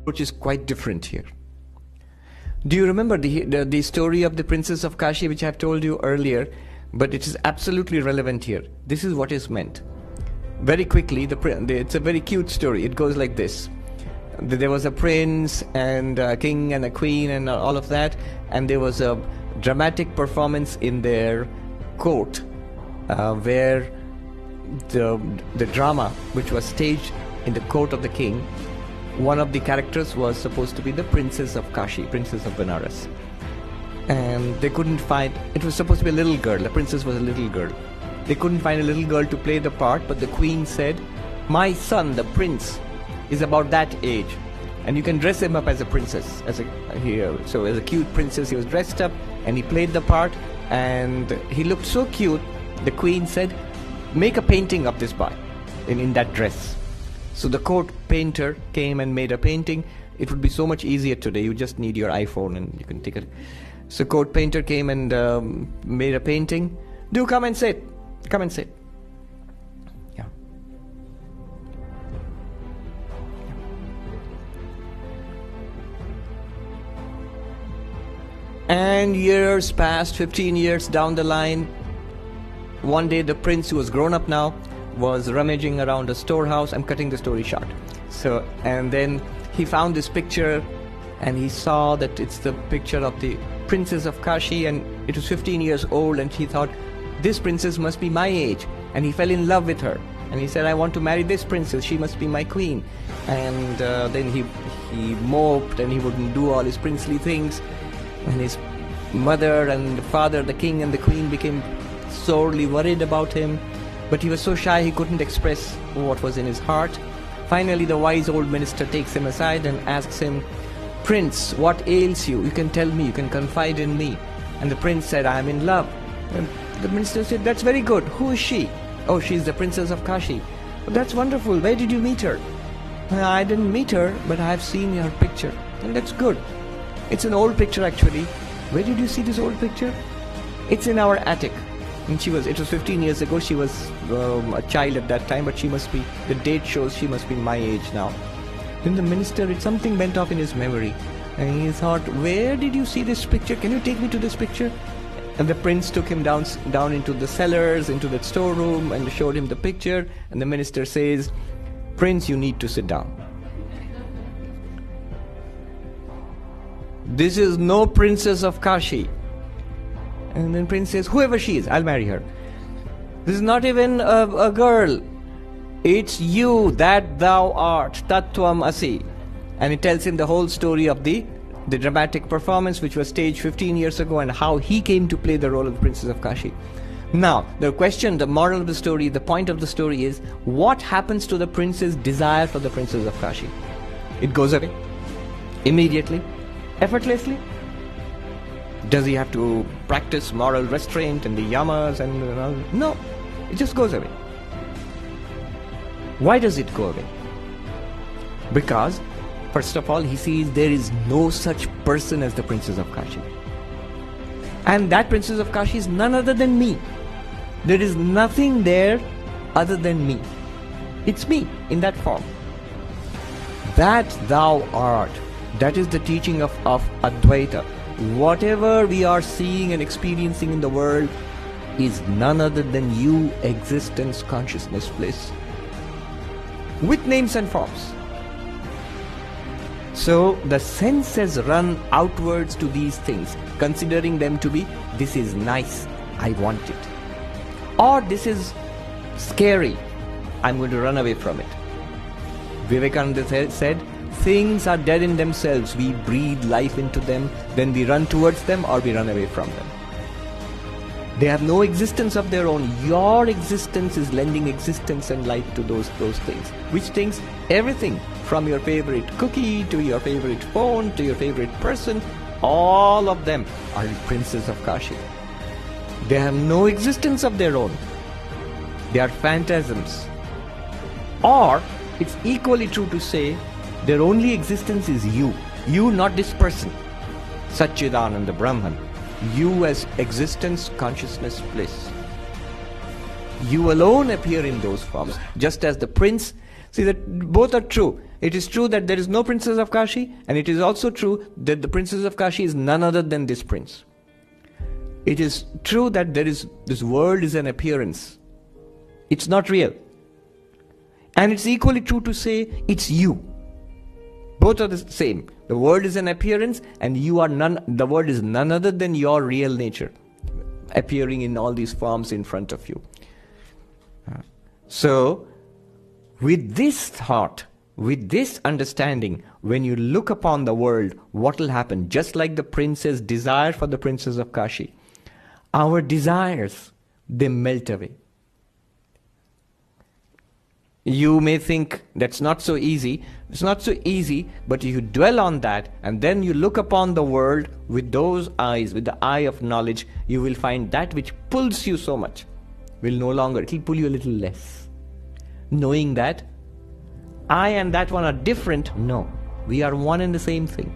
which is quite different here. Do you remember the story of the princess of Kashi, which I have told you earlier? But it is absolutely relevant here. This is what is meant. Very quickly, it's a very cute story. It goes like this. There was a prince and a king and a queen and all of that, and there was a dramatic performance in their court where the drama which was staged in the court of the king, one of the characters was supposed to be the princess of Kashi, princess of Benares. And they couldn't find, it was supposed to be a little girl, the princess was a little girl. They couldn't find a little girl to play the part, but the queen said, "My son, the prince, is about that age, and you can dress him up as a princess." So as a cute princess, he was dressed up and he played the part, and he looked so cute. The queen said, "Make a painting of this part in that dress." So the court painter came and made a painting. It would be so much easier today. You just need your iPhone and you can take it. So court painter came and made a painting. "Do come and sit. Come and sit." Yeah. And years passed, 15 years down the line. One day the prince, who was grown up now, was rummaging around a storehouse. I'm cutting the story short. And then he found this picture and he saw that it's the picture of the princess of Kashi, and it was 15 years old, and he thought, this princess must be my age, and he fell in love with her. And he said, "I want to marry this princess, she must be my queen." And then he moped and he wouldn't do all his princely things, and his mother and father, the king and the queen, became sorely worried about him. But he was so shy he couldn't express what was in his heart. Finally, the wise old minister takes him aside and asks him, "Prince, what ails you? You can tell me, you can confide in me." And the prince said, "I am in love." And the minister said, "That's very good. Who is she?" "Oh, she's the princess of Kashi." "Oh, that's wonderful. Where did you meet her?" "I didn't meet her, but I have seen her picture." "And that's good. It's an old picture actually." "Where did you see this old picture?" "It's in our attic." And it was 15 years ago, she was a child at that time, but the date shows she must be my age now. Then the minister, something went off in his memory, and he thought, "Where did you see this picture? Can you take me to this picture?" And the prince took him down into the cellars, into the storeroom, and showed him the picture. And the minister says, "Prince, you need to sit down. This is no princess of Kashi." And then prince says, "Whoever she is, I'll marry her." "This is not even a girl. It's you that thou art, Tatvamasi." And it tells him the whole story of the dramatic performance which was staged 15 years ago, and how he came to play the role of the princess of Kashi. Now, the moral of the story, the point of the story is, what happens to the prince's desire for the princess of Kashi? It goes away immediately, effortlessly. Does he have to practice moral restraint and the yamas and all? No, it just goes away. Why does it go away? Because, first of all, he sees there is no such person as the princess of Kashi. And that princess of Kashi is none other than me. There is nothing there other than me. It's me in that form. That thou art, that is the teaching of Advaita. Whatever we are seeing and experiencing in the world is none other than you, existence, consciousness, bliss, with names and forms. So the senses run outwards to these things, considering them to be, this is nice, I want it. Or this is scary, I'm going to run away from it. Vivekananda said, things are dead in themselves. We breathe life into them, then we run towards them or we run away from them. They have no existence of their own. Your existence is lending existence and life to those things. Which things? Everything. From your favorite cookie to your favorite phone to your favorite person, all of them are princes of Kashi. They have no existence of their own. They are phantasms. Or, it's equally true to say, their only existence is you. You, not this person. Satchidananda Brahman. You as existence, consciousness, bliss. You alone appear in those forms. Just as the prince See that both are true. It is true that there is no princess of Kashi, and it is also true that the princess of Kashi is none other than this prince. It is true that this world is an appearance. It's not real. And it's equally true to say it's you. Both are the same. The world is an appearance, and the world is none other than your real nature, appearing in all these forms in front of you. So, with this thought, with this understanding, when you look upon the world, what will happen? Just like the prince's desire for the princess of Kashi, our desires, they melt away. You may think that's not so easy. It's not so easy, but you dwell on that, and then you look upon the world with those eyes, with the eye of knowledge, you will find that which pulls you so much will no longer, it will pull you a little less. Knowing that I and that one are different, no, we are one and the same thing.